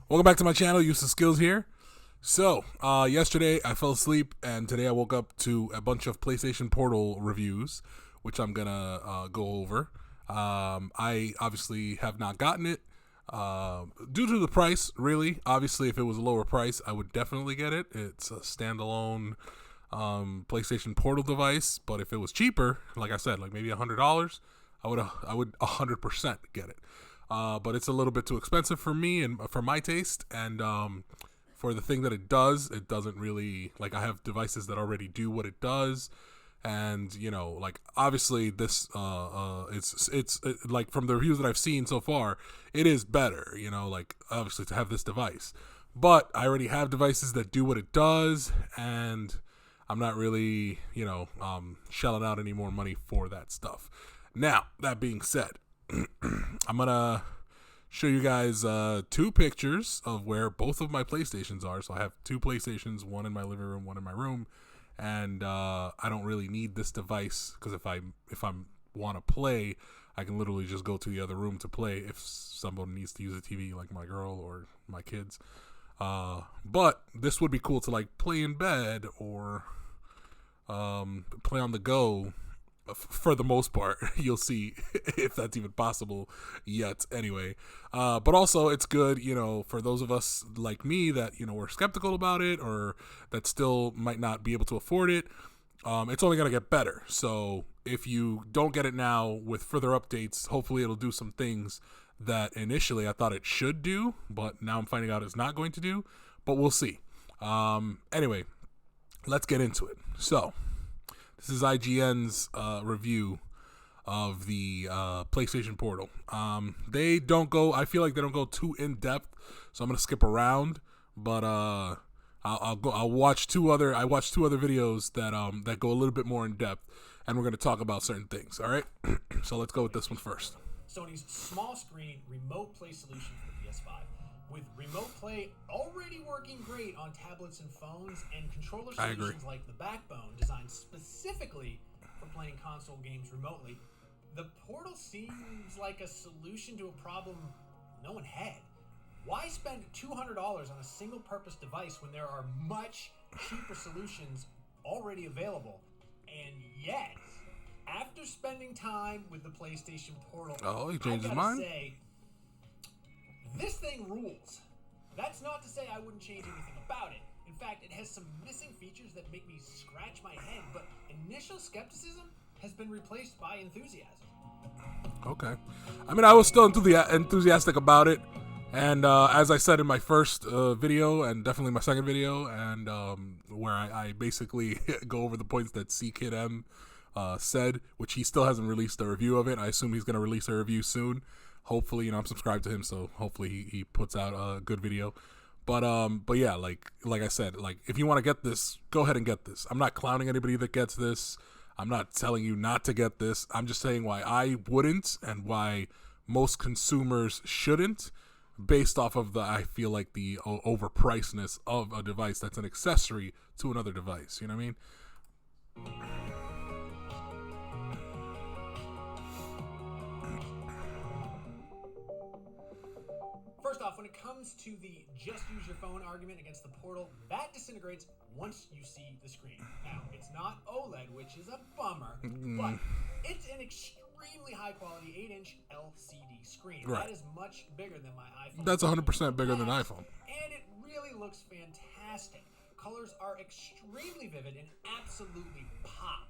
Welcome back to my channel, Use of Skills here. So, yesterday I fell asleep, and today I woke up to a bunch of PlayStation Portal reviews, which I'm gonna go over. I obviously have not gotten it due to the price. Really, obviously, if it was a lower price, I would definitely get it. It's a standalone PlayStation Portal device, but if it was cheaper, like I said, like maybe $100, I would 100% get it. But it's a little bit too expensive for me and for my taste, and for the thing that it doesn't really, like, I have devices that already do what it does, and like, obviously this it's like, from the reviews that I've seen so far, it is better, like, obviously, to have this device, but I already have devices that do what it does, and I'm not really shelling out any more money for that stuff. Now, that being said, I'm gonna show you guys two pictures of where both of my PlayStations are. So I have two PlayStations, one in my living room, one in my room, and I don't really need this device because if I want to play, I can literally just go to the other room to play if someone needs to use a TV, like my girl or my kids. But this would be cool to, like, play in bed or play on the go. For the most part, you'll see if that's even possible yet. Anyway, but also it's good, for those of us like me that we're skeptical about it or that still might not be able to afford it. It's only gonna get better. So if you don't get it now, with further updates, hopefully it'll do some things that initially I thought it should do, but now I'm finding out it's not going to do. But we'll see. Anyway, let's get into it. So, this is IGN's review of the PlayStation Portal. They don't go. I feel like they don't go too in depth, so I'm gonna skip around. But I'll go. I watched two other videos that go a little bit more in depth, and we're gonna talk about certain things. All right. So let's go with this one first. Sony's small screen remote play solution for the PS5. With remote play already working great on tablets and phones, and controller solutions like the Backbone, designed specifically for playing console games remotely, the Portal seems like a solution to a problem no one had. Why spend $200 on a single-purpose device when there are much cheaper solutions already available? And yet, after spending time with the PlayStation Portal, he changed his mind. Say, this thing rules. That's not to say I wouldn't change anything about it. In fact, it has some missing features that make me scratch my head, but initial skepticism has been replaced by enthusiasm. Okay. I mean, I was still enthusiastic about it, and as I said in my first video, and definitely my second video, and where I basically go over the points that C-Kid M said, which he still hasn't released a review of it. I assume he's going to release a review soon. Hopefully, I'm subscribed to him, so hopefully he puts out a good video. But yeah, like I said, like, if you want to get this, go ahead and get this. I'm not clowning anybody that gets this. I'm not telling you not to get this. I'm just saying why I wouldn't and why most consumers shouldn't, based off of I feel like the overpricedness of a device that's an accessory to another device. You know what I mean? First off, when it comes to the just use your phone argument against the Portal, that disintegrates once you see the screen. Now, it's not OLED, which is a bummer, but it's an extremely high-quality 8-inch LCD screen. Right. That is much bigger than my iPhone. That's 100% bigger than iPhone. And it really looks fantastic. Colors are extremely vivid and absolutely pop.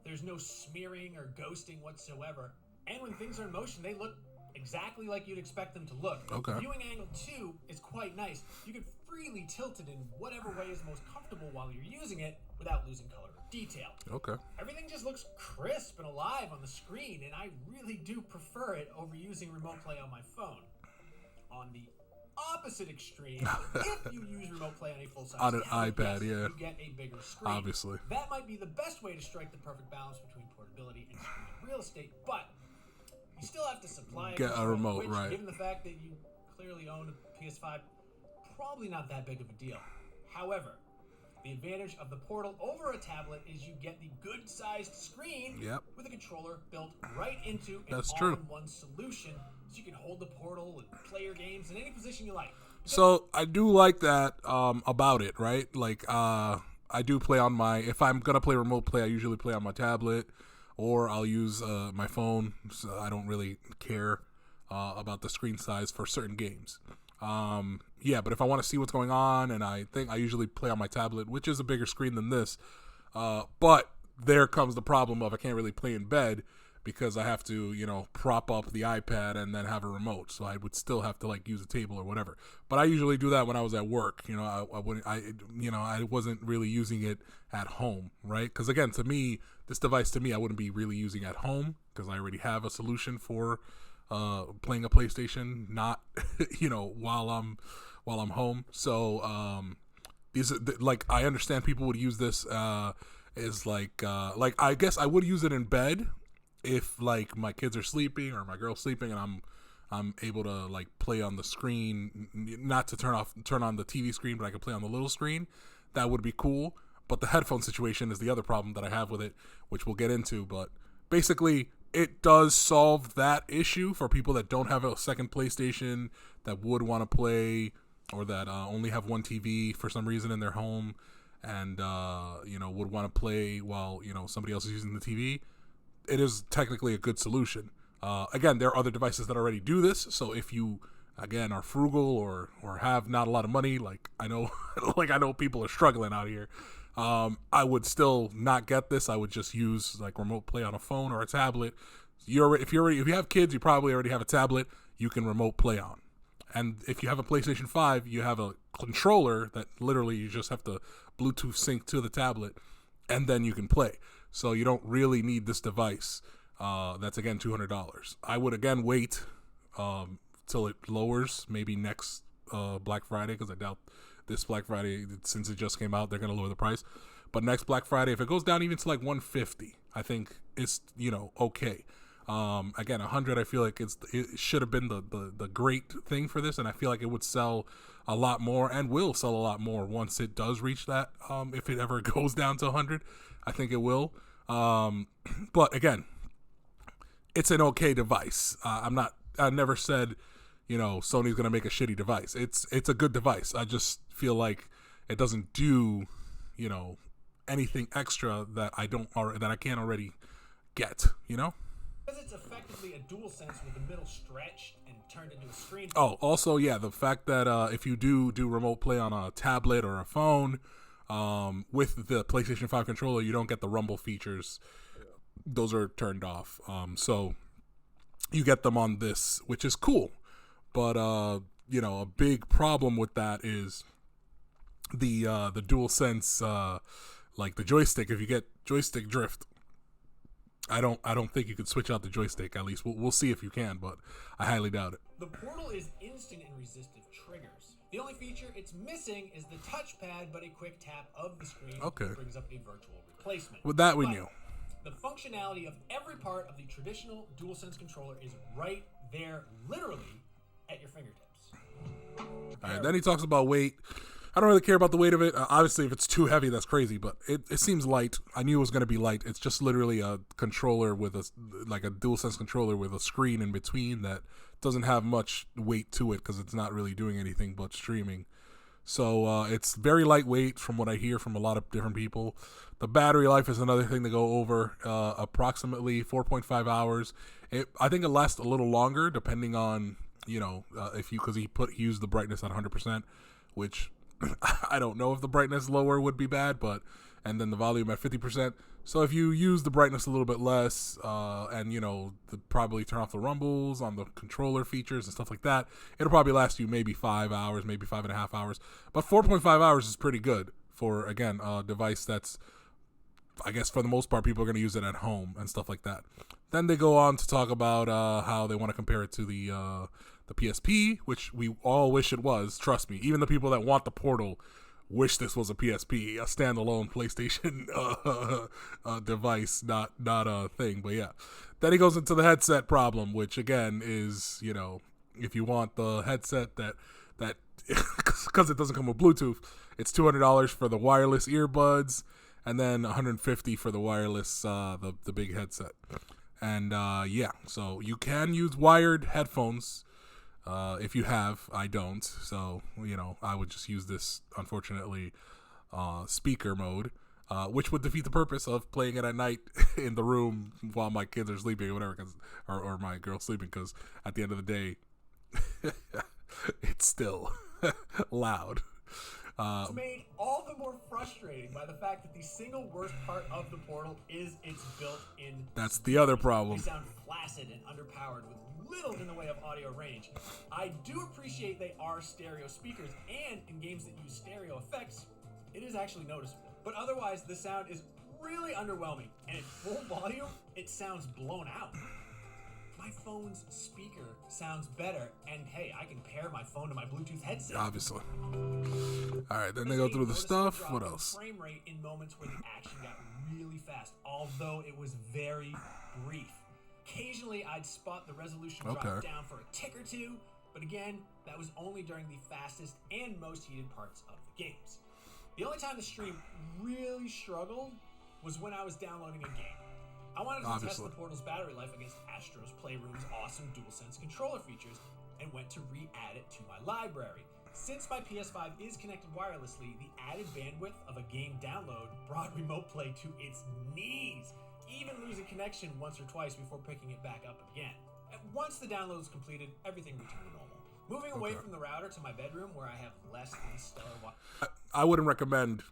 There's no smearing or ghosting whatsoever. And when things are in motion, they look exactly like you'd expect them to look. Okay. The viewing angle, too, is quite nice. You can freely tilt it in whatever way is most comfortable while you're using it without losing color or detail. Okay. Everything just looks crisp and alive on the screen, and I really do prefer it over using remote play on my phone. On the opposite extreme, if you use remote play on a full-size on an tablet, iPad, yeah, you get a bigger screen. Obviously. That might be the best way to strike the perfect balance between portability and screen real estate, but you still have to supply a remote, which, right? Given the fact that you clearly own a PS5, probably not that big of a deal. However, the advantage of the Portal over a tablet is you get the good-sized screen with a controller built right into an all-in-one solution, so you can hold the Portal and play your games in any position you like. So I do like that about it, right? Like I do play on my. If I'm gonna play remote play, I usually play on my tablet, or I'll use my phone. So I don't really care about the screen size for certain games. Yeah, but if I want to see what's going on, and I think I usually play on my tablet, which is a bigger screen than this. But there comes the problem of I can't really play in bed because I have to, prop up the iPad and then have a remote. So I would still have to like use a table or whatever. But I usually do that when I was at work. I wouldn't, I wasn't really using it at home, right? Because again, to me, this device to me, I wouldn't be really using at home because I already have a solution for playing a PlayStation, not, while I'm home. So these are like I understand people would use this is like I guess I would use it in bed if like my kids are sleeping or my girl's sleeping and I'm able to like play on the screen, not to turn on the TV screen, but I can play on the little screen. That would be cool. But the headphone situation is the other problem that I have with it, which we'll get into. But basically, it does solve that issue for people that don't have a second PlayStation that would want to play, or that only have one TV for some reason in their home, and would want to play while somebody else is using the TV. It is technically a good solution. Again, there are other devices that already do this. So if you again are frugal or have not a lot of money, like I know, I know people are struggling out here. I would still not get this. I would just use like remote play on a phone or a tablet. If you have kids, you probably already have a tablet you can remote play on. And if you have a PlayStation 5, you have a controller that literally you just have to Bluetooth sync to the tablet, and then you can play. So you don't really need this device. That's, again, $200. I would, again, wait till it lowers, maybe next Black Friday, because I doubt this Black Friday, since it just came out, they're going to lower the price. But next Black Friday, if it goes down even to like $150, I think it's, okay. Again, 100, I feel like it should have been the great thing for this, and I feel like it would sell a lot more and will sell a lot more once it does reach that. If it ever goes down to 100, I think it will. But again, it's an okay device. I never said, Sony's going to make a shitty device. It's a good device. I just feel like it doesn't do, anything extra that I can't already get, Because it's effectively a DualSense with the middle stretched and turned into a screen. Oh, also, yeah, the fact that if you do remote play on a tablet or a phone with the PlayStation 5 controller, you don't get the rumble features. Those are turned off. So you get them on this, which is cool. But, a big problem with that is the DualSense, like the joystick. If you get joystick drift, I don't think you could switch out the joystick. At least we'll see if you can, but I highly doubt it. The Portal is instant and resistive triggers. The only feature it's missing is the touchpad, but a quick tap of the screen brings up a virtual replacement. With that, we knew. The functionality of every part of the traditional DualSense controller is right there, literally at your fingertips. All right, then he talks about weight. I don't really care about the weight of it. Obviously, if it's too heavy, that's crazy, but it seems light. I knew it was going to be light. It's just literally a controller with a DualSense controller with a screen in between that doesn't have much weight to it because it's not really doing anything but streaming. So it's very lightweight from what I hear from a lot of different people. The battery life is another thing to go over. Approximately 4.5 hours. I think it lasts a little longer depending on, because he used the brightness at 100%, which I don't know if the brightness lower would be bad, and then the volume at 50%. So if you use the brightness a little bit less, and probably turn off the rumbles on the controller features and stuff like that, it'll probably last you maybe 5 hours, maybe 5.5 hours. But 4.5 hours is pretty good for, again, a device that's, I guess for the most part, people are going to use it at home and stuff like that. Then they go on to talk about how they want to compare it to the PSP, which we all wish it was. Trust me, even the people that want the Portal wish this was a PSP, a standalone PlayStation device, not a thing. But yeah, then he goes into the headset problem, which again is, if you want the headset that because it doesn't come with Bluetooth, it's $200 for the wireless earbuds, and then $150 for the wireless the big headset. And so you can use wired headphones. If you have, I don't. So, I would just use this, unfortunately, speaker mode, which would defeat the purpose of playing it at night in the room while my kids are sleeping or whatever, or my girl's sleeping, because at the end of the day, it's still loud. It's made all the more frustrating by the fact that the single worst part of the Portal is its built-in. That's the other problem. They sound flaccid and underpowered with little in the way of audio range. I do appreciate they are stereo speakers, and in games that use stereo effects, it is actually noticeable. But otherwise, the sound is really underwhelming, and at full volume, it sounds blown out. My phone's speaker sounds better, and hey, I can pair my phone to my Bluetooth headset. Obviously. All right, then they go through the stuff. What else? Frame rate in moments where the action got really fast, although it was very brief. Occasionally, I'd spot the resolution drop down for a tick or two, but again, that was only during the fastest and most heated parts of the games. The only time the stream really struggled was when I was downloading a game. I wanted to test the Portal's battery life against Astro's Playroom's awesome DualSense controller features and went to re-add it to my library. Since my PS5 is connected wirelessly, the added bandwidth of a game download brought remote play to its knees, even losing connection once or twice before picking it back up again. And once the download was completed, everything returned to normal. Moving away from the router to my bedroom where I have less than stellar I wouldn't recommend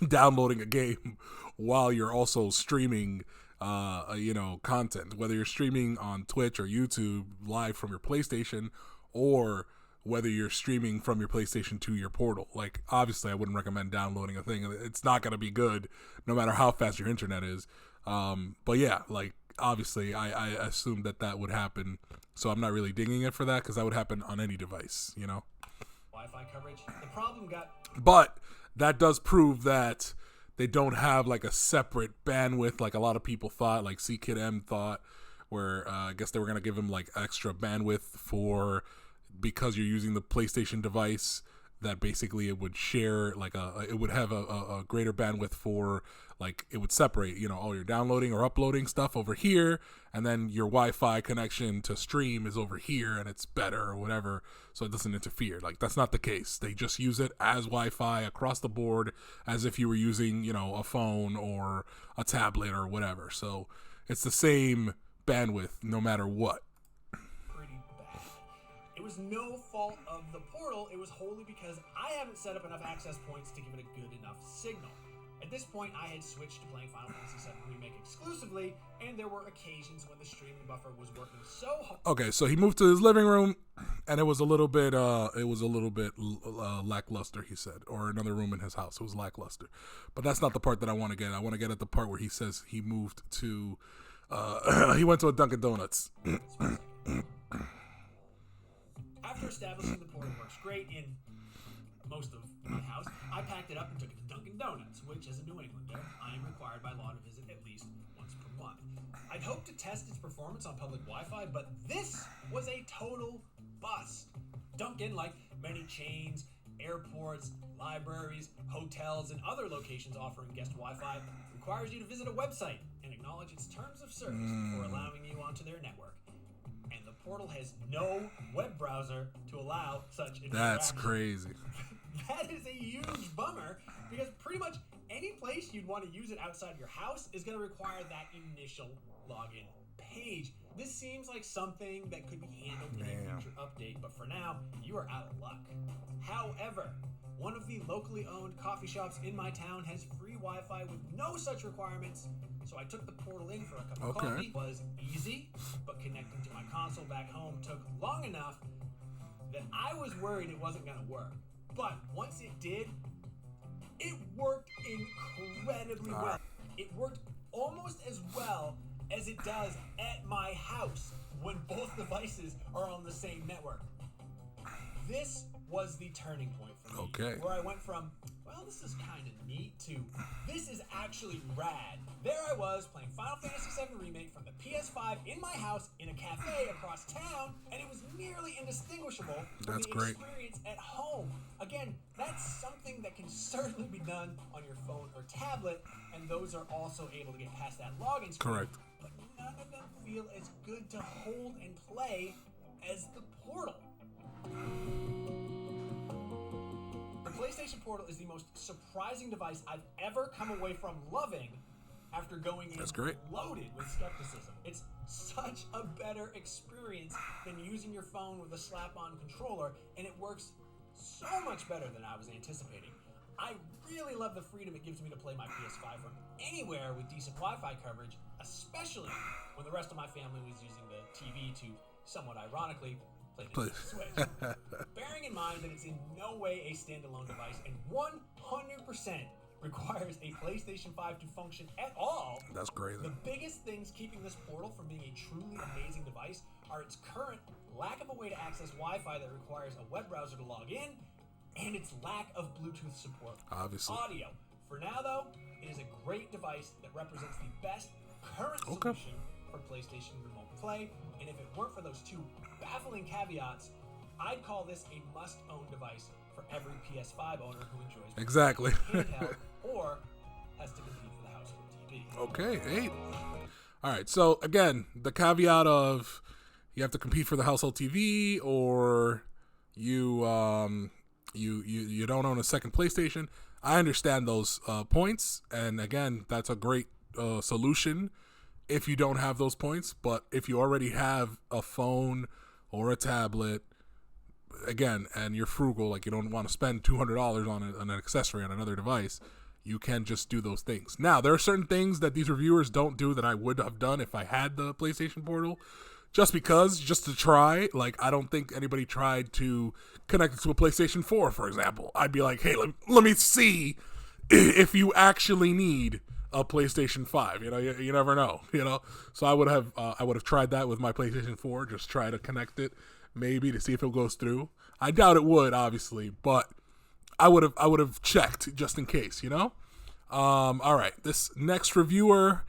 downloading a game while you're also streaming content, whether you're streaming on Twitch or YouTube live from your PlayStation, or whether you're streaming from your PlayStation to your Portal. Like, obviously, I wouldn't recommend downloading a thing. It's not going to be good no matter how fast your internet is. But yeah, like, obviously, I assumed that would happen, so I'm not really dinging it for that, because that would happen on any device, Wi-Fi coverage. The problem got... But that does prove that they don't have like a separate bandwidth like a lot of people thought, like C-Kid M thought, where I guess they were going to give him like extra bandwidth because you're using the PlayStation device, that basically it would share it would have a greater bandwidth for, like, it would separate, all your downloading or uploading stuff over here, and then your Wi-Fi connection to stream is over here, and it's better or whatever, so it doesn't interfere. Like, that's not the case. They just use it as Wi-Fi across the board, as if you were using, a phone or a tablet or whatever. So it's the same bandwidth no matter what. Pretty bad. It was no fault of the Portal. It was wholly because I haven't set up enough access points to give it a good enough signal. At this point, I had switched to playing Final Fantasy VII Remake exclusively, and there were occasions when the streaming buffer was working so hard. Okay, so he moved to his living room, and it was a little bit lackluster, he said, or another room in his house. It was lackluster, but that's not the part that I want to get. I want to get at the part where he says he moved to, he went to a Dunkin' Donuts. After establishing the Portal works great in most of my house, I packed it up and took it to Dunkin' Donuts, which, as a New Englander, I am required by law to visit at least once per month. I'd hoped to test its performance on public Wi-Fi, but this was a total bust. Dunkin', like many chains, airports, libraries, hotels, and other locations offering guest Wi-Fi, requires you to visit a website and acknowledge its terms of service before allowing you onto their network. And the Portal has no web browser to allow such interaction. That's crazy. That is a huge bummer, because pretty much any place you'd want to use it outside your house is going to require that initial login page. This seems like something that could be handled in a future update, but for now, you are out of luck. However, one of the locally owned coffee shops in my town has free Wi-Fi with no such requirements, so I took the Portal in for a cup of coffee. It was easy, but connecting to my console back home took long enough that I was worried it wasn't going to work. But once it did, it worked incredibly well. It worked almost as well as it does at my house when both devices are on the same network. This was the turning point for me, where I went from, well, this is kind of neat, to this is actually rad. There I was playing Final Fantasy VII Remake from the PS5 in my house in a cafe across town, and it was nearly indistinguishable from the experience at home. Again, that's something that can certainly be done on your phone or tablet, and those are also able to get past that login screen. Correct. But none of them feel as good to hold and play as the Portal. The PlayStation Portal is the most surprising device I've ever come away from loving after going in loaded with skepticism. It's such a better experience than using your phone with a slap-on controller, and it works so much better than I was anticipating. I really love the freedom it gives me to play my PS5 from anywhere with decent Wi-Fi coverage, especially when the rest of my family was using the TV to, somewhat ironically, play the Switch. Bearing in mind that it's in no way a standalone device and 100% requires a PlayStation 5 to function at all. That's crazy. The biggest things keeping this Portal from being a truly amazing device are its current lack of a way to access Wi-Fi that requires a web browser to log in, and its lack of Bluetooth support. Obviously. Audio. For now, though, it is a great device that represents the best current solution for PlayStation Remote Play, and if it weren't for those two baffling caveats, I'd call this a must-own device for every PS5 owner who enjoys handheld or has to compete for the household TV. Okay, 8. All right, so again, the caveat of you have to compete for the household TV, or you don't own a second PlayStation. I understand those points, and again, that's a great solution if you don't have those points. But if you already have a phone or a tablet, again, and you're frugal, like you don't want to spend $200 on an accessory on another device, you can just do those things. Now, there are certain things that these reviewers don't do that I would have done if I had the PlayStation Portal, just to try. Like, I don't think anybody tried to connect it to a PlayStation 4, for example. I'd be like, hey, let me see if you actually need a PlayStation 5. You never know, So I would have tried that with my PlayStation 4, just try to connect it, maybe, to see if it goes through. I doubt it would, obviously, but I would have checked just in case, All right, this next reviewer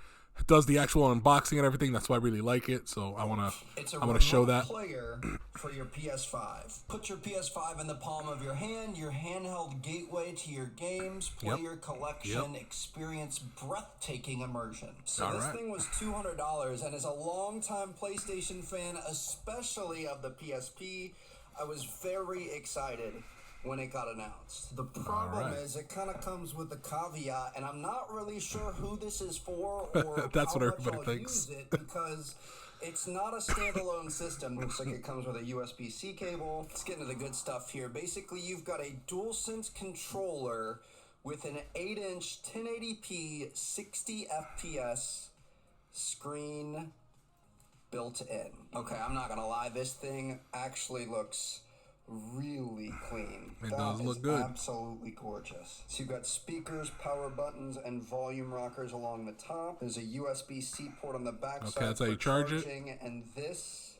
does the actual unboxing and everything. That's why I really like it. So I want to show that. Player for your PS5. Put your PS5 in the palm of your hand, your handheld gateway to your games, player collection, experience breathtaking immersion. So this thing was $200, and as a longtime PlayStation fan, especially of the PSP, I was very excited when it got announced. The problem is it kind of comes with a caveat, and I'm not really sure who this is for or that's how what much everybody I'll thinks. use it, because it's not a standalone system. Looks like it comes with a USB-C cable. Let's get into the good stuff here. Basically, you've got a DualSense controller with an 8-inch 1080p 60 FPS screen built in. Okay, I'm not gonna lie, this thing actually looks really clean. It does look good. Absolutely gorgeous. So you've got speakers, power buttons, and volume rockers along the top. There's a USB-C port on the back side. Okay, that's how you charge it. And this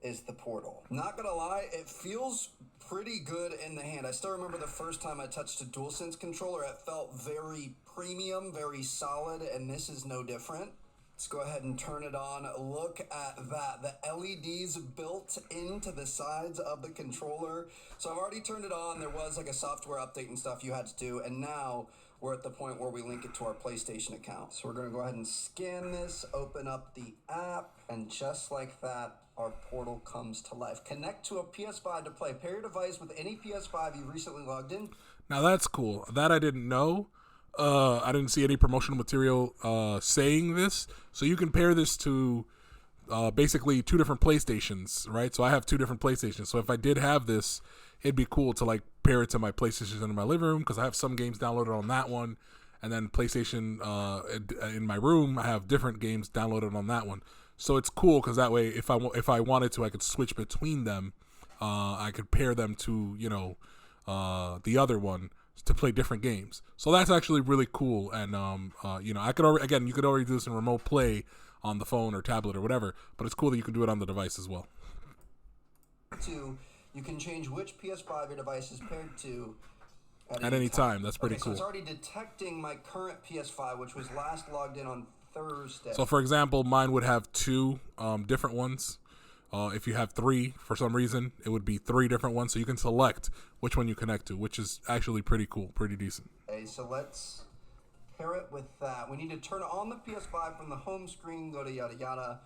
is the Portal. Not gonna lie, it feels pretty good in the hand. I still remember the first time I touched a DualSense controller. It felt very premium, very solid, and this is no different. Let's go ahead and turn it on. Look at that. The LEDs built into the sides of the controller. So I've already turned it on. There was like a software update and stuff you had to do. And now we're at the point where we link it to our PlayStation account. So we're going to go ahead and scan this, open up the app, and just like that, our Portal comes to life. Connect to a PS5 to play. Pair your device with any PS5 you recently logged in. Now that's cool. That I didn't know. I didn't see any promotional material saying this. So you can pair this to basically two different PlayStations, right? So I have two different PlayStations. So if I did have this, it'd be cool to like pair it to my PlayStation in my living room, because I have some games downloaded on that one, and then PlayStation in my room, I have different games downloaded on that one. So it's cool because that way, if I wanted to, I could switch between them. I could pair them to the other one to play different games. So that's actually really cool. And I could you could already do this in remote play on the phone or tablet or whatever, but it's cool that you can do it on the device as well. You can change which PS5 your device is paired to at any time. That's pretty cool. So it's already detecting my current PS5, which was last logged in on Thursday. So for example, mine would have two different ones. If you have three, for some reason, it would be three different ones. So you can select which one you connect to, which is actually pretty cool, pretty decent. Okay, so let's pair it with that. We need to turn on the PS5 from the home screen, go to yada yada.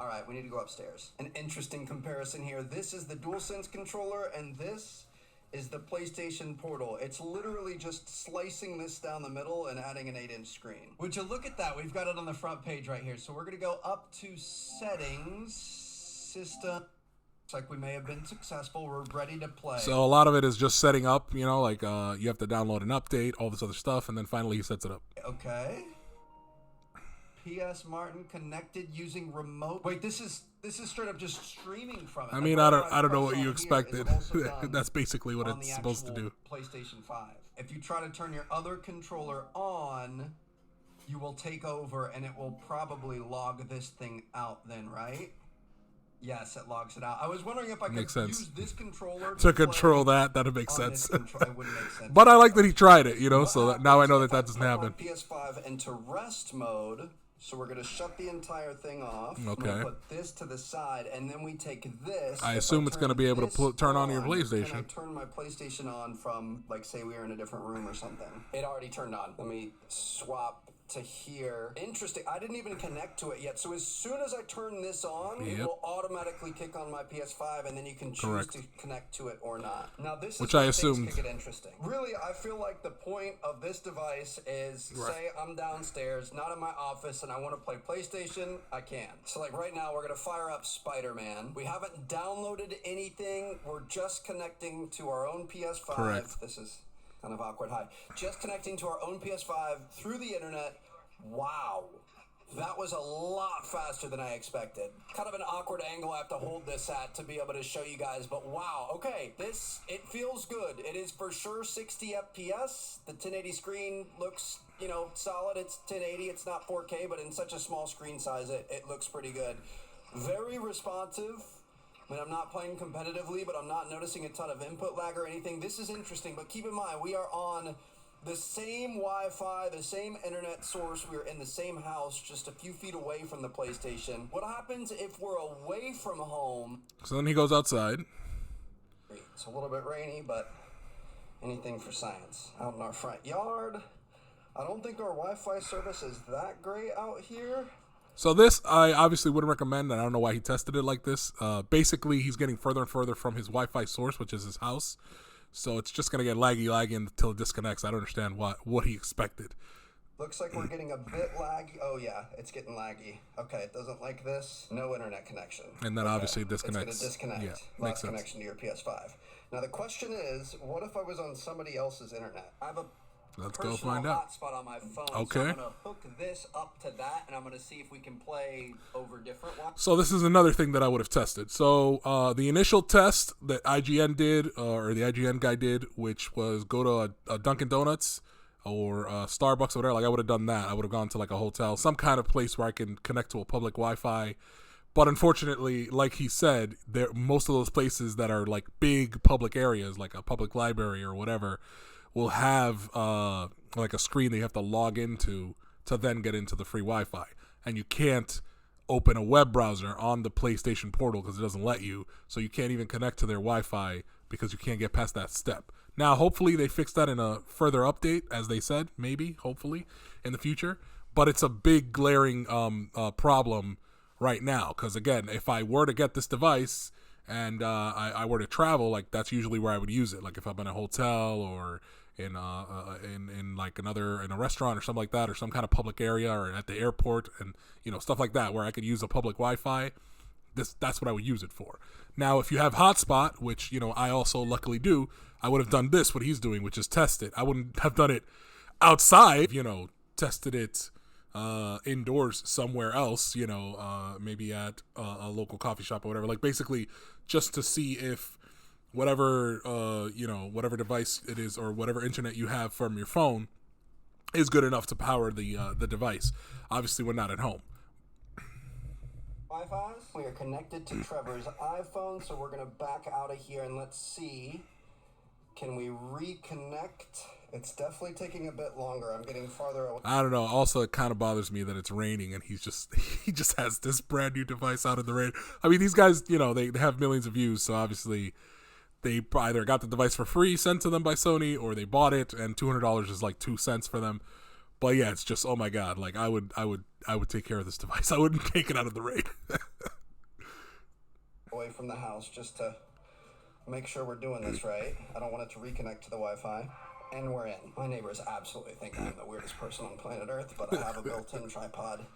All right, we need to go upstairs. An interesting comparison here. This is the DualSense controller, and this is the PlayStation Portal. It's literally just slicing this down the middle and adding an 8-inch screen. Would you look at that? We've got it on the front page right here. So we're going to go up to Settings, System. Looks like we may have been successful. We're ready to play. So a lot of it is just setting up, you know, like you have to download an update, all this other stuff, and then finally he sets it up. Okay. PS Martin connected using remote. Wait, this is straight up just streaming from it. I mean, I don't know what you expected. That's basically what it's supposed to do. PlayStation 5. If you try to turn your other controller on, you will take over, and it will probably log this thing out then, right? Yes, it logs it out. I was wondering if I could use this controller to control that. That'd make sense. It wouldn't make sense. But I like that he tried it, you know, so that now I know that doesn't happen. PS5 into rest mode. So we're going to shut the entire thing off. Okay. I'm gonna put this to the side, and then we take this. I assume it's going to be able to turn on your PlayStation. Can I turn my PlayStation on from, like, say we were in a different room or something? It already turned on. Let me swap to here. Interesting. I didn't even connect to it yet. So as soon as I turn this on, it will automatically kick on my PS5, and then you can choose to connect to it or not. Now this is where things get interesting. Really, I feel like the point of this device is, say I'm downstairs, not in my office, and I want to play PlayStation, I can. So like right now, we're gonna fire up Spider-Man. We haven't downloaded anything. We're just connecting to our own PS5. Correct. This is kind of awkward. Hi. Just connecting to our own PS5 through the internet. Wow. That was a lot faster than I expected. Kind of an awkward angle I have to hold this at to be able to show you guys, but wow. Okay, it feels good. It is for sure 60 FPS. The 1080 screen looks, you know, solid. It's 1080. It's not 4K, but in such a small screen size, it looks pretty good. Very responsive. I mean, I'm not playing competitively, but I'm not noticing a ton of input lag or anything. This is interesting, but keep in mind, we are on the same Wi-Fi, the same internet source. We're in the same house, just a few feet away from the PlayStation. What happens if we're away from home? So then he goes outside. It's a little bit rainy, but anything for science. Out in our front yard. I don't think our Wi-Fi service is that great out here. So this, I obviously wouldn't recommend, and I don't know why he tested it like this. Basically, he's getting further and further from his Wi-Fi source, which is his house. So it's just going to get laggy until it disconnects. I don't understand what he expected. Looks like we're getting a bit laggy. Oh, yeah, it's getting laggy. Okay, it doesn't like this. No internet connection. And then obviously it disconnects. It's going to disconnect. Yeah, Lost connection to your PS5. Now, the question is, what if I was on somebody else's internet? I have a Let's go find out. hotspot on my phone. Okay. So I'm going to hook this up to that, and I'm going to see if we can play over different ones. So this is another thing that I would have tested. So the initial test that IGN did, or the IGN guy did, which was go to a Dunkin' Donuts or Starbucks or whatever. Like I would have done that. I would have gone to like a hotel, some kind of place where I can connect to a public Wi-Fi. But unfortunately, like he said, most of those places that are like big public areas, like a public library or whatever, will have like a screen that you have to log into to then get into the free Wi-Fi. And you can't open a web browser on the PlayStation Portal because it doesn't let you. So you can't even connect to their Wi-Fi because you can't get past that step. Now, hopefully they fix that in a further update, as they said, maybe, hopefully, in the future. But it's a big glaring problem right now because, again, if I were to get this device and I were to travel, like that's usually where I would use it. Like if I'm in a hotel or in like in a restaurant or something like that, or some kind of public area, or at the airport, and stuff like that where I could use a public Wi-Fi. That's what I would use it for. Now, if you have hotspot, which I also luckily do, I would have done this, what he's doing, which is test it. I wouldn't have done it outside, tested it indoors somewhere else, maybe at a local coffee shop or whatever. Like basically just to see if whatever whatever device it is or whatever internet you have from your phone is good enough to power the device. Obviously, we're not at home. Wi-Fi's. We are connected to Trevor's iPhone, so we're going to back out of here and let's see. Can we reconnect? It's definitely taking a bit longer. I'm getting farther away. I don't know. Also, it kind of bothers me that it's raining and he just has this brand new device out in the rain. I mean, these guys, they have millions of views, so obviously they either got the device for free sent to them by Sony or they bought it, and $200 is like 2 cents for them. But yeah, it's just, oh my God, like I would take care of this device. I wouldn't take it out of the rain. away from the house just to make sure we're doing this right. I don't want it to reconnect to the Wi-Fi. And we're in. My neighbors absolutely think I'm the weirdest person on planet Earth, but I have a built-in tripod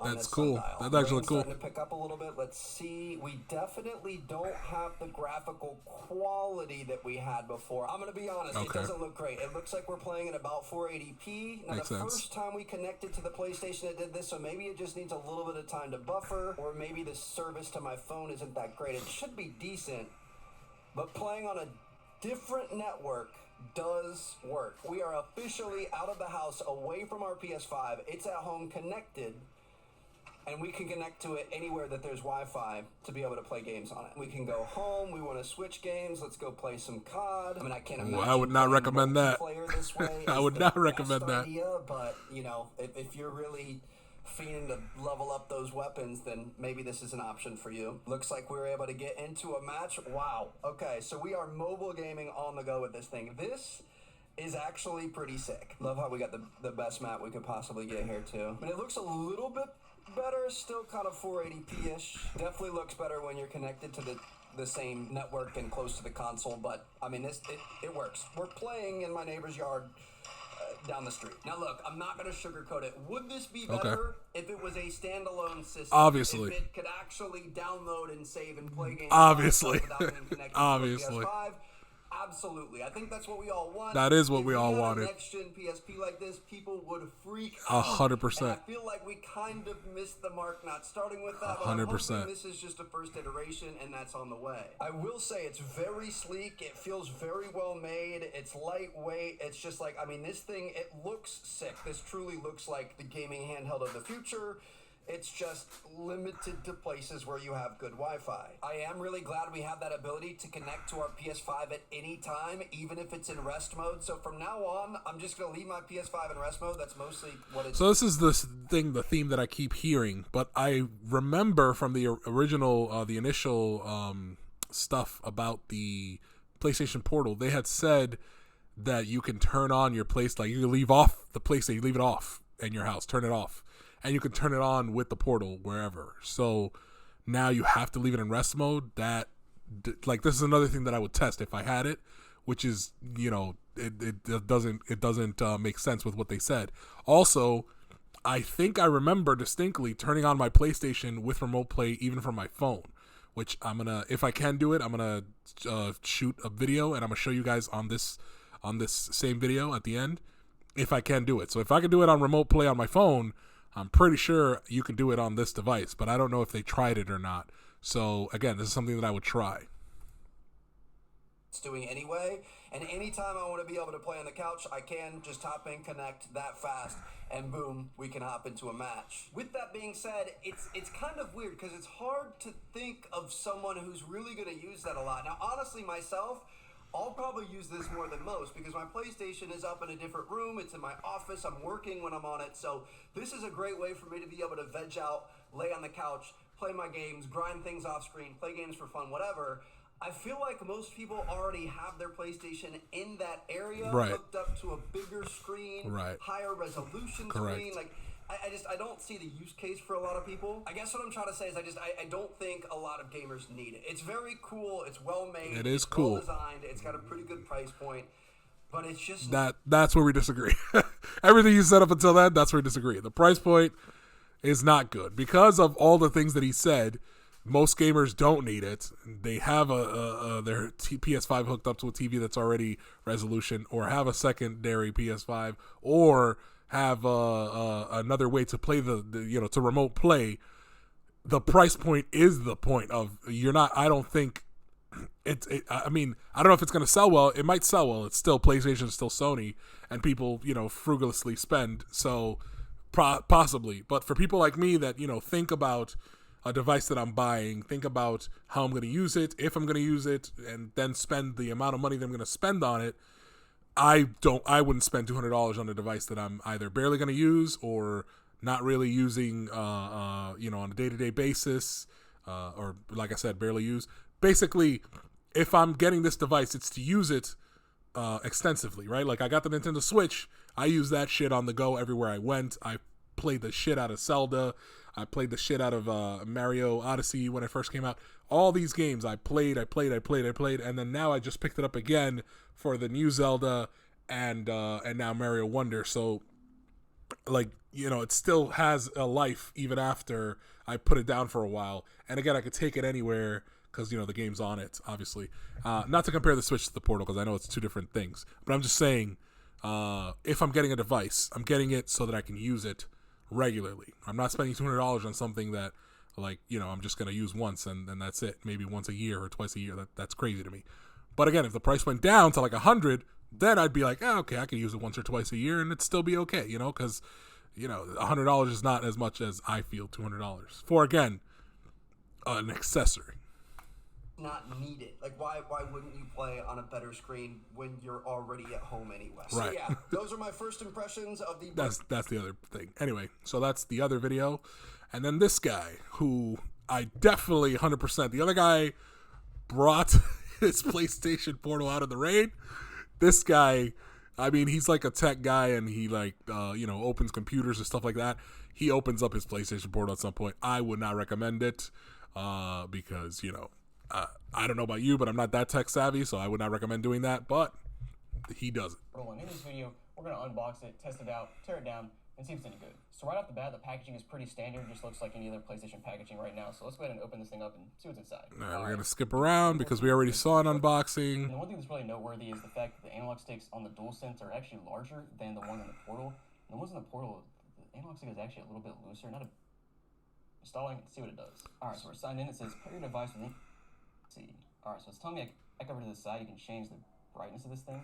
on That's this cool. sundial. That's actually Rain's cool. starting to pick up a little bit. Let's see. We definitely don't have the graphical quality that we had before. I'm going to be honest. It doesn't look great. It looks like we're playing at about 480p. Now, Makes the sense. first time we connected to the PlayStation, it did this, so maybe it just needs a little bit of time to buffer, or maybe the service to my phone isn't that great. It should be decent, but playing on a different network does work. We are officially out of the house, away from our PS5. It's at home connected, and we can connect to it anywhere that there's Wi-Fi to be able to play games on it. We can go home. We want to switch games. Let's go play some COD. I mean, I can't imagine. I would not recommend that. This way I would not recommend that. Idea, but you know, if you're really fiending to level up those weapons, then maybe this is an option for you. Looks like we were able to get into a match. Wow. Okay, so we are mobile gaming on the go with this thing. This is actually pretty sick. Love how we got the best map we could possibly get here too. I mean, it looks a little bit better, still kind of 480p-ish. Definitely looks better when you're connected to the same network and close to the console, but I mean, it works. We're playing in my neighbor's yard down the street. Now look, I'm not going to sugarcoat it. Would this be better if it was a standalone system? Obviously. If it could actually download and save and play games Obviously. without being connected Obviously. to a PS5? Absolutely. I think that's what we all want. That is what If we all had a wanted. next-gen PSP like this, people would freak out. 100%. And I feel like we kind of missed the mark not starting with that, but I'm 100%. hoping this is just a first iteration, and that's on the way. I will say it's very sleek. It feels very well made. It's lightweight. It's just like, I mean, this thing, it looks sick. This truly looks like the gaming handheld of the future. It's just limited to places where you have good Wi-Fi. I am really glad we have that ability to connect to our PS5 at any time, even if it's in rest mode. So from now on, I'm just going to leave my PS5 in rest mode. That's mostly what it's... So this is the theme that I keep hearing, but I remember from the original, the initial stuff about the PlayStation Portal, they had said that you can turn on your place, like you can leave off the PlayStation, you leave it off in your house, turn it off. And you can turn it on with the portal wherever. So now you have to leave it in rest mode. This is another thing that I would test if I had it, which is, you know, it doesn't make sense with what they said. Also, I think I remember distinctly turning on my PlayStation with remote play even from my phone, which I'm gonna, if I can do it, I'm gonna shoot a video and I'm gonna show you guys on this same video at the end if I can do it. So if I can do it on remote play on my phone, I'm pretty sure you can do it on this device, but I don't know if they tried it or not. So, again, this is something that I would try. It's doing anyway, and anytime I want to be able to play on the couch, I can just hop in, connect that fast, and boom, we can hop into a match. With that being said, it's kind of weird because it's hard to think of someone who's really going to use that a lot. Now, honestly, myself, I'll probably use this more than most because my PlayStation is up in a different room. It's in my office. I'm working when I'm on it. So this is a great way for me to be able to veg out, lay on the couch, play my games, grind things off screen, play games for fun, whatever. I feel like most people already have their PlayStation in that area, right, hooked up to a bigger screen, right, higher resolution correct, screen. Like, I don't see the use case for a lot of people. I guess what I'm trying to say is I don't think a lot of gamers need it. It's very cool. It's well made. It is it's cool. Well designed. It's got a pretty good price point. But it's just... That's where we disagree. Everything you said up until then, that's where we disagree. The price point is not good. Because of all the things that he said, most gamers don't need it. They have their PS5 hooked up to a TV that's already resolution, or have a secondary PS5, or have another way to play to remote play. The price point is the point of I don't think I mean, I don't know if it's going to sell well. It might sell well. It's still PlayStation, it's still Sony, and people, frugalously spend. So possibly, but for people like me that, think about a device that I'm buying, think about how I'm going to use it, if I'm going to use it, and then spend the amount of money that I'm going to spend on it, I wouldn't spend $200 on a device that I'm either barely going to use or not really using, on a day-to-day basis, or like I said, barely use. Basically, if I'm getting this device, it's to use it extensively, right? Like I got the Nintendo Switch. I use that shit on the go everywhere I went. I played the shit out of Zelda. I played the shit out of Mario Odyssey when it first came out. All these games I played, and then now I just picked it up again for the new Zelda and now Mario Wonder. So, like, you know, it still has a life even after I put it down for a while. And again, I could take it anywhere because, you know, the game's on it, obviously. Not to compare the Switch to the Portal because I know it's two different things. But I'm just saying, if I'm getting a device, I'm getting it so that I can use it regularly. I'm not spending $200 on something that, like, you know, I'm just going to use once and that's it. Maybe once a year or twice a year. That's crazy to me. But again, if the price went down to like $100, then I'd be like, oh, okay, I could use it once or twice a year and it'd still be okay, you know, because, you know, $100 is not as much as I feel $200 for, again, an accessory. Not needed. Like, why wouldn't you play on a better screen when you're already at home anyway? So right. Yeah, those are my first impressions of the... That's the other thing. Anyway, so that's the other video. And then this guy, who I definitely 100%, the other guy brought his PlayStation Portal out of the rain. This guy, I mean, he's like a tech guy and he like, you know, opens computers and stuff like that. He opens up his PlayStation Portal at some point. I would not recommend it because, you know, I don't know about you, but I'm not that tech savvy, so I would not recommend doing that, but he does it. In this video, we're going to unbox it, test it out, tear it down, and see if it's any good. So right off the bat, the packaging is pretty standard, just looks like any other PlayStation packaging right now. So let's go ahead and open this thing up and see what's inside. All right, we're going to skip around because we already saw an unboxing. And the one thing that's really noteworthy is the fact that the analog sticks on the DualSense are actually larger than the one in the Portal. And the ones in the Portal, the analog stick is actually a little bit looser. Not a... Installing it to see what it does. All right, so we're signed in. It says, put your device with... See. All right, so it's telling me I can over to the side. You can change the brightness of this thing.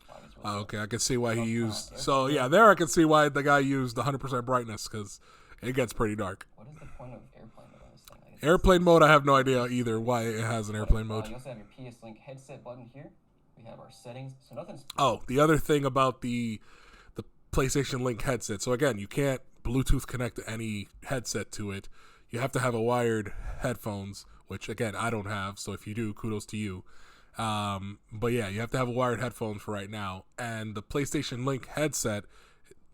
Wow, really okay, I can see why he used... So, yeah, there I can see why the guy used 100% brightness, because it gets pretty dark. What is the point of airplane mode on this thing? Airplane mode, I have no idea either why it has an airplane mode. You also have your PS Link headset button here. We have our settings. So nothing's... Oh, the other thing about the PlayStation Link headset. So, again, you can't Bluetooth connect any headset to it. You have to have a wired headphones, which, again, I don't have. So if you do, kudos to you. But yeah, you have to have a wired headphone for right now. And the PlayStation Link headset,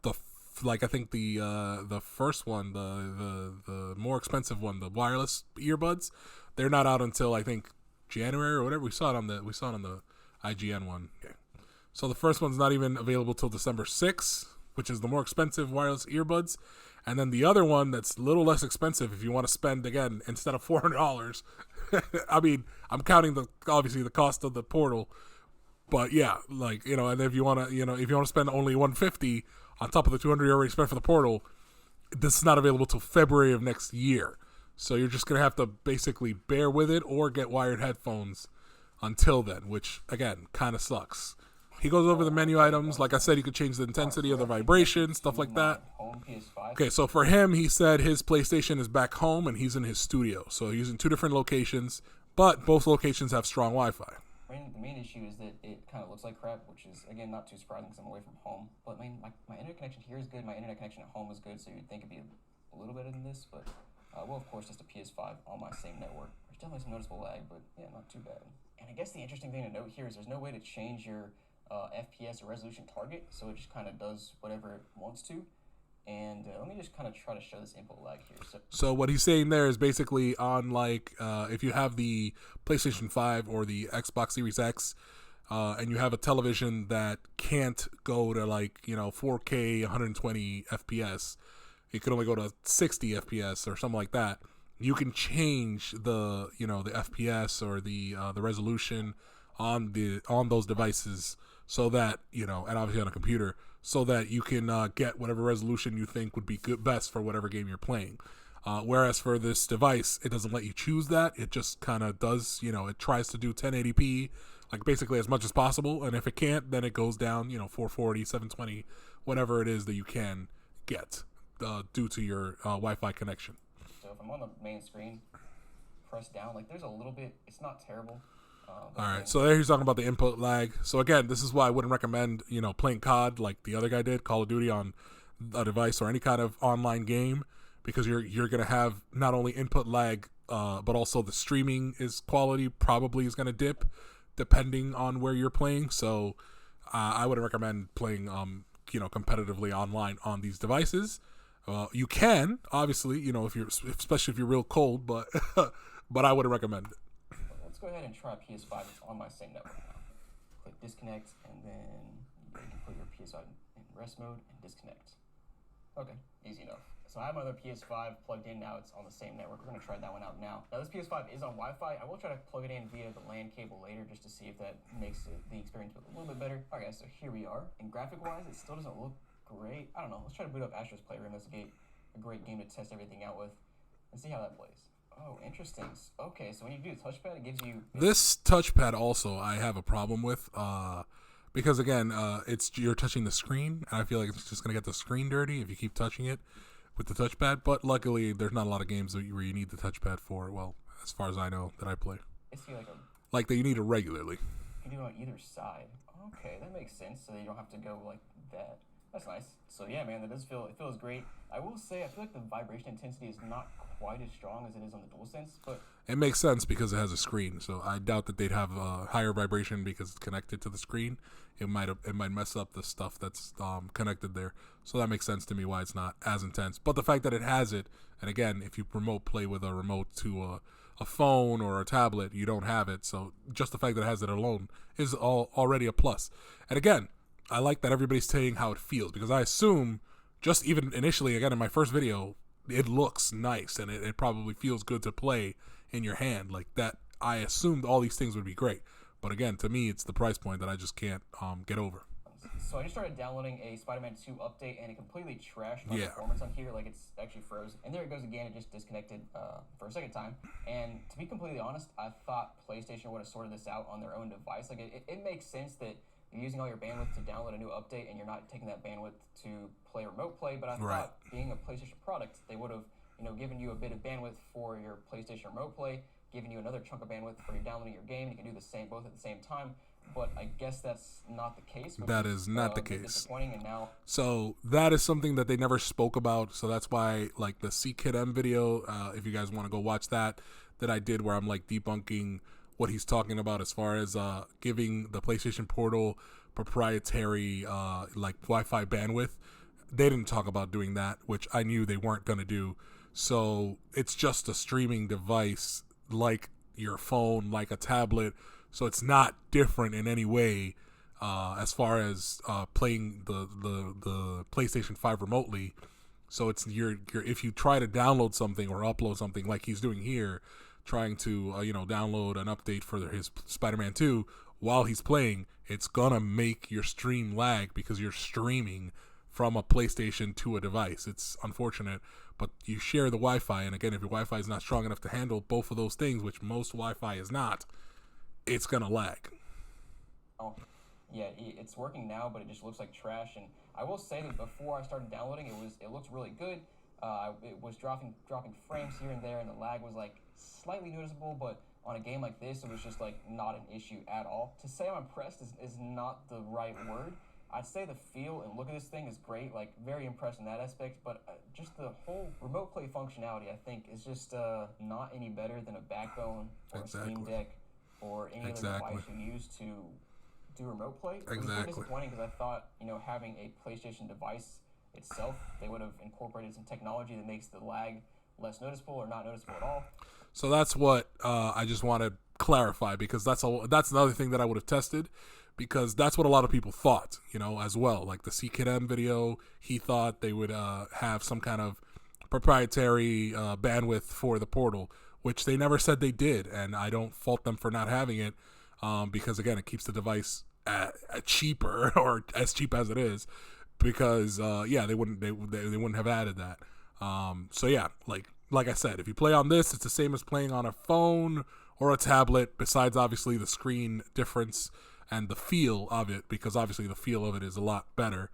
I think the first one, the more expensive one, the wireless earbuds, they're not out until I think January or whatever. We saw it on the IGN one. Okay. So the first one's not even available till December 6th, which is the more expensive wireless earbuds. And then the other one that's a little less expensive if you want to spend, again, instead of $400. I mean, I'm counting obviously the cost of the Portal, but yeah, like, you know, and if you want to spend only $150 on top of the $200 you already spent for the Portal, this is not available till February of next year. So you're just going to have to basically bear with it or get wired headphones until then, which again, kind of sucks. He goes over the menu items. Like I said, you could change the intensity of the vibration, stuff like that. Okay, so for him, he said his PlayStation is back home and he's in his studio. So he's in two different locations, but both locations have strong Wi-Fi. The main issue is that it kind of looks like crap, which is, again, not too surprising because I'm away from home. But my internet connection here is good. My internet connection at home is good, so you'd think it'd be a little better than this. But, well, of course, just a PS5 on my same network. There's definitely some noticeable lag, but, yeah, not too bad. And I guess the interesting thing to note here is there's no way to change your FPS or resolution target, so it just kind of does whatever it wants to. And let me just kind of try to show this input lag here. So what he's saying there is basically on, like, if you have the PlayStation 5 or the Xbox Series X, and you have a television that can't go to, like, you know, 4K 120 FPS, it can only go to 60 FPS or something like that. You can change the, you know, the FPS or the resolution on those devices so that, you know, and obviously on a computer, so that you can get whatever resolution you think would be best for whatever game you're playing. Whereas for this device, it doesn't let you choose that. It just kind of does, you know, it tries to do 1080p, like basically as much as possible. And if it can't, then it goes down, you know, 440, 720, whatever it is that you can get due to your Wi-Fi connection. So if I'm on the main screen, press down, like there's a little bit, it's not terrible. All right, so there he's talking about the input lag. So again, this is why I wouldn't recommend, you know, playing COD like the other guy did, Call of Duty, on a device or any kind of online game, because you're gonna have not only input lag, but also the streaming quality probably is gonna dip depending on where you're playing. So I would recommend playing, you know, competitively online on these devices. You can, obviously, especially if you're real cold, but but I wouldn't recommend it. Let's go ahead and try PS5. It's on my same network now. Click disconnect, and then you can put your PS5 in rest mode and disconnect. Okay, easy enough. So I have my other PS5 plugged in now. It's on the same network. We're going to try that one out now. Now this PS5 is on Wi-Fi. I will try to plug it in via the LAN cable later just to see if that makes the experience a little bit better. Alright guys, so here we are. And graphic-wise, it still doesn't look great. I don't know. Let's try to boot up Astro's Playroom. That's a great game to test everything out with and see how that plays. Oh, interesting. Okay, so when you do the touchpad, it gives you... This touchpad also I have a problem with. Because again, you're touching the screen, and I feel like it's just gonna get the screen dirty if you keep touching it with the touchpad. But luckily, there's not a lot of games where you need the touchpad for. Well, as far as I know, that I play. It's like that you need it regularly. You can do it on either side. Okay, that makes sense. So you don't have to go like that. That's nice. So yeah, man, it feels great. I will say, I feel like the vibration intensity is not quite as strong as it is on the DualSense, but it makes sense because it has a screen. So I doubt that they'd have a higher vibration because it's connected to the screen. It might mess up the stuff that's connected there. So that makes sense to me why it's not as intense. But the fact that it has it, and again, if you remote play with a remote to a phone or a tablet, you don't have it. So just the fact that it has it alone is already a plus. And again, I like that everybody's saying how it feels, because I assume, just even initially, again, in my first video, it looks nice and it probably feels good to play in your hand. Like that, I assumed all these things would be great. But again, to me, it's the price point that I just can't get over. So I just started downloading a Spider-Man 2 update, and it completely trashed my performance on here. Like, it's actually froze. And there it goes again. It just disconnected for a second time. And to be completely honest, I thought PlayStation would have sorted this out on their own device. Like, it makes sense that you're using all your bandwidth to download a new update, and you're not taking that bandwidth to play remote play. But I thought, being a PlayStation product, they would have, given you a bit of bandwidth for your PlayStation remote play, giving you another chunk of bandwidth for your downloading your game. You can do the same both at the same time. But I guess that's not the case. That is not the case. Disappointing, and now. So that is something that they never spoke about. So that's why, like the CKidM video, if you guys want to go watch that I did, where I'm like debunking what he's talking about as far as giving the PlayStation Portal proprietary like Wi-Fi bandwidth. They didn't talk about doing that, which I knew they weren't going to do. So it's just a streaming device like your phone, like a tablet. So it's not different in any way as far as playing the PlayStation 5 remotely. So it's if you try to download something or upload something like he's doing here, trying to download an update for his Spider-Man 2 while he's playing, it's gonna make your stream lag because you're streaming from a PlayStation to a device. It's unfortunate, but you share the Wi-Fi, and again, if your Wi-Fi is not strong enough to handle both of those things, which most Wi-Fi is not, it's gonna lag. Oh, yeah, it's working now, but it just looks like trash. And I will say that before I started downloading, it looked really good. It was dropping frames here and there, and the lag was like slightly noticeable. But on a game like this, it was just like not an issue at all. To say I'm impressed is not the right word. I'd say the feel and look of this thing is great, like very impressed in that aspect. But just the whole remote play functionality, I think, is just not any better than a Backbone or a Steam Deck or any other device you use to do remote play. It was very disappointing because I thought, having a PlayStation device itself, they would have incorporated some technology that makes the lag less noticeable or not noticeable at all. So that's what I just want to clarify, because that's another thing that I would have tested, because that's what a lot of people thought, as well. Like the CKidM video, he thought they would have some kind of proprietary bandwidth for the Portal, which they never said they did, and I don't fault them for not having it, because again, it keeps the device cheaper, or as cheap as it is, because they wouldn't have added that. So yeah, like I said, if you play on this, it's the same as playing on a phone or a tablet, besides obviously the screen difference and the feel of it, because obviously the feel of it is a lot better,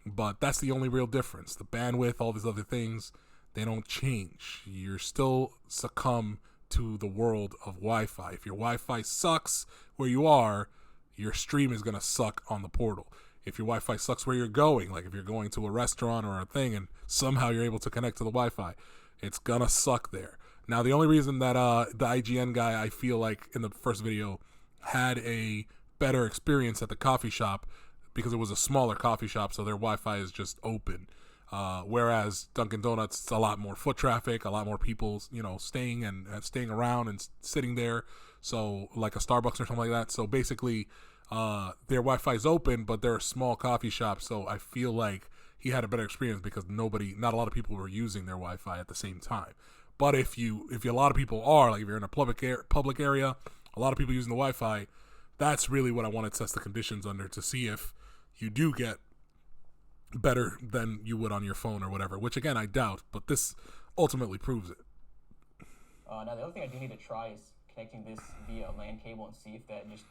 but that's the only real difference. The bandwidth, all these other things, they don't change. You're still succumb to the world of Wi-Fi. If your Wi-Fi sucks where you are, your stream is going to suck on the Portal. If your Wi-Fi sucks where you're going, like if you're going to a restaurant or a thing and somehow you're able to connect to the Wi-Fi, it's going to suck there. Now, the only reason that the IGN guy, I feel like in the first video, had a better experience at the coffee shop, because it was a smaller coffee shop, so their Wi-Fi is just open. Whereas Dunkin' Donuts, it's a lot more foot traffic, a lot more people, staying staying around and sitting there. So like a Starbucks or something like that. So basically, their Wi-Fi is open, but they're a small coffee shop. So I feel like he had a better experience because not a lot of people were using their Wi-Fi at the same time. But if a lot of people are, like if you're in a public area, a lot of people using the Wi-Fi, that's really what I want to test the conditions under to see if you do get better than you would on your phone or whatever, which again I doubt, but this ultimately proves it. Now the other thing I do need to try is connecting this via a LAN cable and see if that just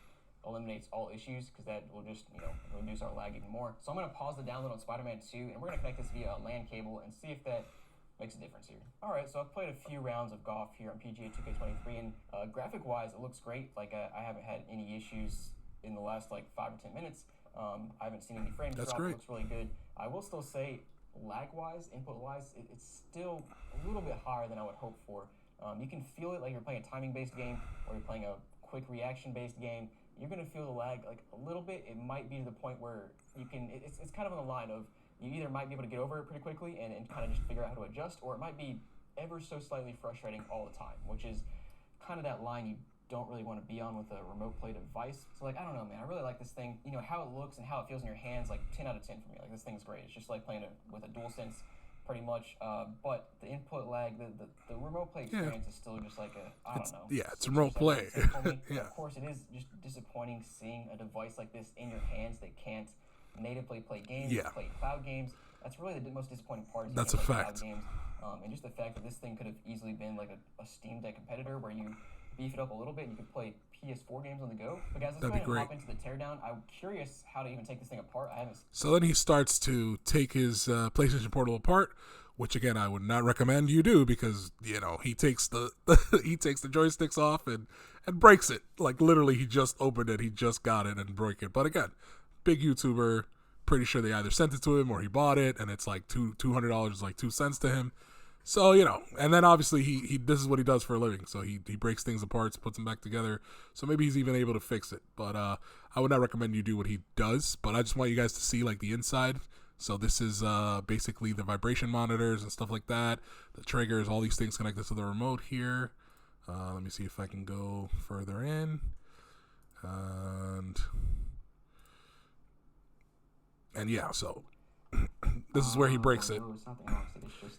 eliminates all issues, because that will just reduce our lag even more. So I'm going to pause the download on Spider-Man 2, and we're going to connect this via a LAN cable and see if that makes a difference here. Alright, so I've played a few rounds of golf here on PGA 2K23, and graphic-wise, it looks great. Like, I haven't had any issues in the last, 5 or 10 minutes. I haven't seen any frames drop. Great. It looks really good. I will still say, lag-wise, input-wise, it's still a little bit higher than I would hope for. You can feel it like you're playing a timing-based game, or you're playing a quick reaction-based game. You're going to feel the lag, a little bit. It might be to the point where you can, it's kind of on the line of, you either might be able to get over it pretty quickly and kind of just figure out how to adjust, or it might be ever so slightly frustrating all the time, which is kind of that line you don't really want to be on with a remote play device. So I don't know, man, I really like this thing. How it looks and how it feels in your hands, 10 out of 10 for me. This thing's great. It's just like playing it with a DualSense pretty much, but the input lag, the remote play experience is still just I don't know. Yeah, it's remote play. Yeah. Of course, it is just disappointing seeing a device like this in your hands that can't natively play games, play cloud games. That's really the most disappointing part. That's a fact. Cloud games. And just the fact that this thing could have easily been a Steam Deck competitor where you beef it up a little bit and you could play PS4 games on the go. But guys, let's go ahead and hop into the teardown. I'm curious how to even take this thing apart. So then he starts to take his PlayStation Portal apart, which again I would not recommend you do, because he takes the he takes the joysticks off and breaks it. Like literally, he just opened it, he just got it and broke it. But again, big YouTuber, pretty sure they either sent it to him or he bought it, and it's like $200 is like 2 cents to him. So, and then obviously he this is what he does for a living. So he breaks things apart, puts them back together. So maybe he's even able to fix it. But I would not recommend you do what he does. But I just want you guys to see the inside. So this is basically the vibration monitors and stuff like that. The triggers, all these things connected to the remote here. Let me see if I can go further in. And yeah, so this is where he breaks it,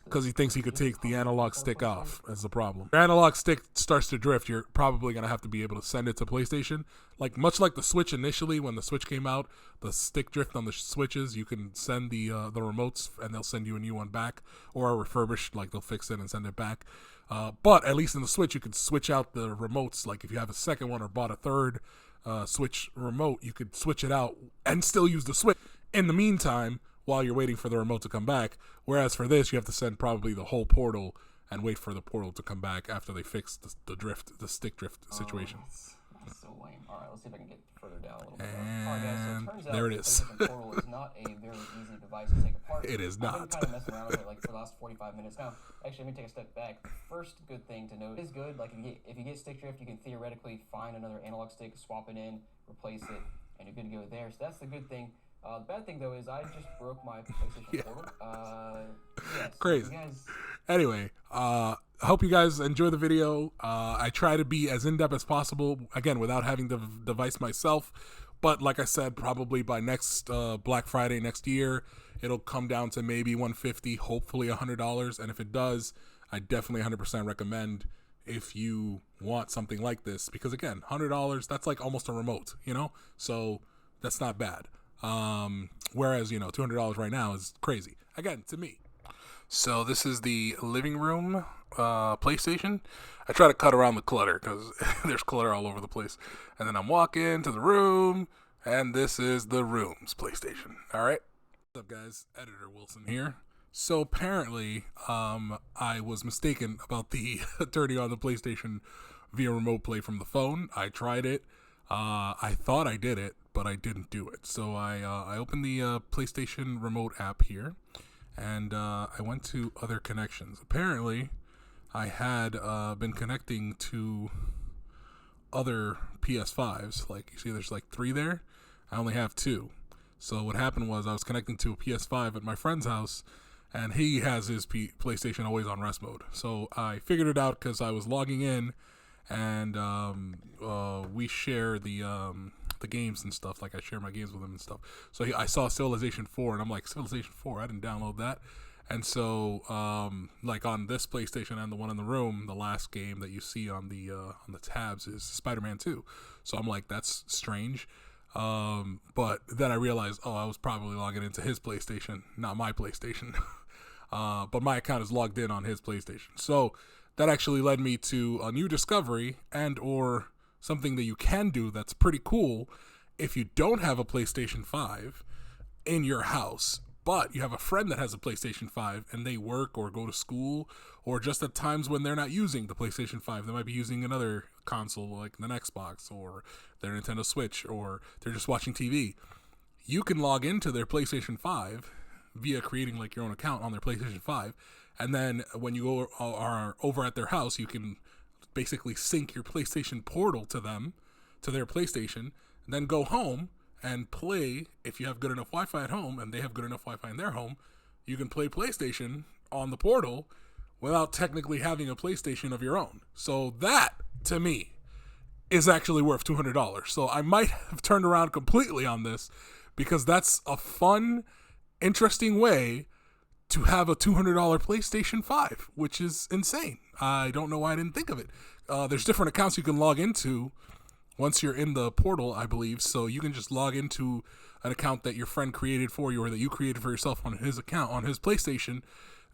because he thinks he could take the analog stick off as the problem. Your analog stick starts to drift, you're probably going to have to be able to send it to PlayStation. Much like the Switch initially, when the Switch came out, the stick drift on the Switches, you can send the remotes and they'll send you a new one back, or a refurbished, they'll fix it and send it back. But at least in the Switch, you could switch out the remotes. If you have a second one or bought a third Switch remote, you could switch it out and still use the Switch in the meantime while you're waiting for the remote to come back. Whereas for this, you have to send probably the whole portal and wait for the portal to come back after they fix the stick drift situation. That's so lame. All right, let's see if I can get further down a little bit. And all right, guys, so it turns out there it is. the PlayStation Portal is not a very easy device to take apart. It is not. I've been kind of messing around with it for the last 45 minutes. Now, actually, let me take a step back. The first good thing to note is good. If you get stick drift, you can theoretically find another analog stick, swap it in, replace it, and you're good to go there. So that's the good thing. The bad thing, though, is I just broke my PlayStation Portal. Crazy. Guys... Anyway, I hope you guys enjoy the video. I try to be as in-depth as possible, again, without having the device myself. But like I said, probably by next Black Friday next year, it'll come down to maybe $150, hopefully $100. And if it does, I definitely 100% recommend if you want something like this. Because again, $100, that's almost a remote, So that's not bad. Whereas, $200 right now is crazy. Again, to me. So this is the living room PlayStation. I try to cut around the clutter because there's clutter all over the place. And then I'm walking to the room, and this is the room's PlayStation. All right. What's up, guys? Editor Wilson here. So apparently, I was mistaken about the turning on the PlayStation via remote play from the phone. I tried it. I thought I did it, but I didn't do it. So I opened the PlayStation remote app here, and I went to other connections. Apparently, I had been connecting to other PS5s. You see there's 3 there. I only have 2. So what happened was I was connecting to a PS5 at my friend's house, and he has his PlayStation always on rest mode. So I figured it out because I was logging in, and we share the games and stuff. Like I share my games with him and stuff. So I saw Civilization 4, and I'm like, Civilization 4? I didn't download that. And so, like on this PlayStation and the one in the room, the last game that you see on the tabs is Spider-Man 2. So I'm like, that's strange. But then I realized, I was probably logging into his PlayStation, not my PlayStation. But my account is logged in on his PlayStation. So that actually led me to a new discovery and or something that you can do that's pretty cool if you don't have a PlayStation 5 in your house, but you have a friend that has a PlayStation 5 and they work or go to school, or just at times when they're not using the PlayStation 5, they might be using another console like an Xbox or their Nintendo Switch, or they're just watching TV. You can log into their PlayStation 5 via creating like your own account on their PlayStation 5, and then when you are over at their house, you can basically sync your PlayStation Portal to them, to their PlayStation, and then go home and play. If you have good enough Wi-Fi at home and they have good enough Wi-Fi in their home, you can play PlayStation on the Portal without technically having a PlayStation of your own. So that, to me, is actually worth $200. So I might have turned around completely on this, because that's a fun, interesting way to have a $200 PlayStation 5, which is insane. I don't know why I didn't think of it. There's different accounts you can log into once you're in the portal, I believe. So you can just log into an account that your friend created for you, or that you created for yourself on his account, on his PlayStation,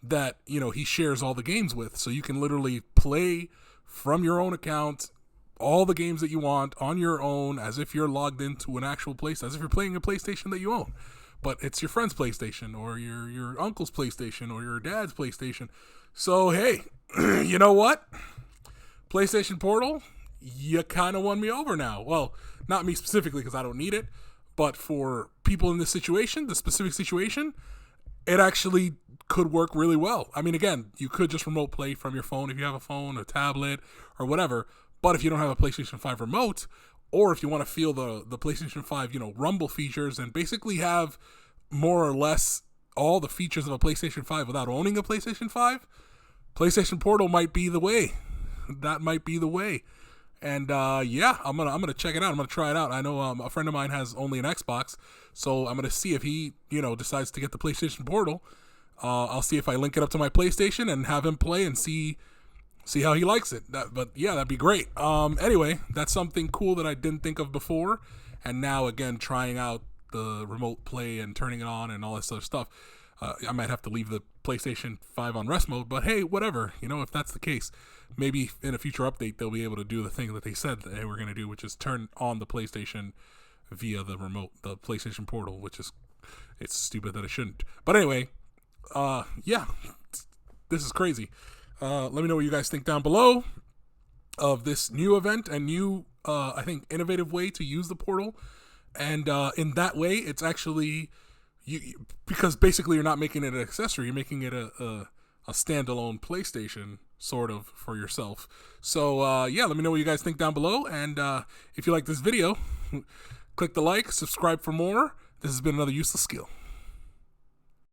that, you know, he shares all the games with. So you can literally play from your own account all the games that you want on your own, as if you're logged into an actual place, as if you're playing a PlayStation that you own. But it's your friend's PlayStation, or your uncle's PlayStation, or your dad's PlayStation. So, hey, you know what? PlayStation Portal, you kind of won me over now. Well, not me specifically, because I don't need it. But for people in this situation, the specific situation, it actually could work really well. I mean, again, you could just remote play from your phone if you have a phone, a tablet, or whatever. But if you don't have a PlayStation 5 remote, or if you want to feel the PlayStation 5, you know, rumble features, and basically have more or less all the features of a PlayStation 5 without owning a PlayStation 5, PlayStation Portal might be the way. That might be the way. And yeah, I'm gonna check it out. I'm gonna try it out. I know a friend of mine has only an Xbox, so I'm gonna see if he, you know, decides to get the PlayStation Portal. I'll see if I link it up to my PlayStation and have him play and see how he likes it. But yeah, that'd be great. Anyway, that's something cool that I didn't think of before, and now again trying out the remote play and turning it on and all this other stuff. I might have to leave the PlayStation 5 on rest mode, but hey, whatever. You know, if that's the case, maybe in a future update they'll be able to do the thing that they said that they were going to do, which is turn on the PlayStation via the remote, the PlayStation Portal, which is, it's stupid that it shouldn't. But anyway, yeah, this is crazy. Let me know what you guys think down below of this new event and new, I think, innovative way to use the portal. And in that way, it's actually, because basically you're not making it an accessory, you're making it a standalone PlayStation, sort of, for yourself. So yeah, let me know what you guys think down below. And if you like this video, click the like, subscribe for more. This has been another useless skill.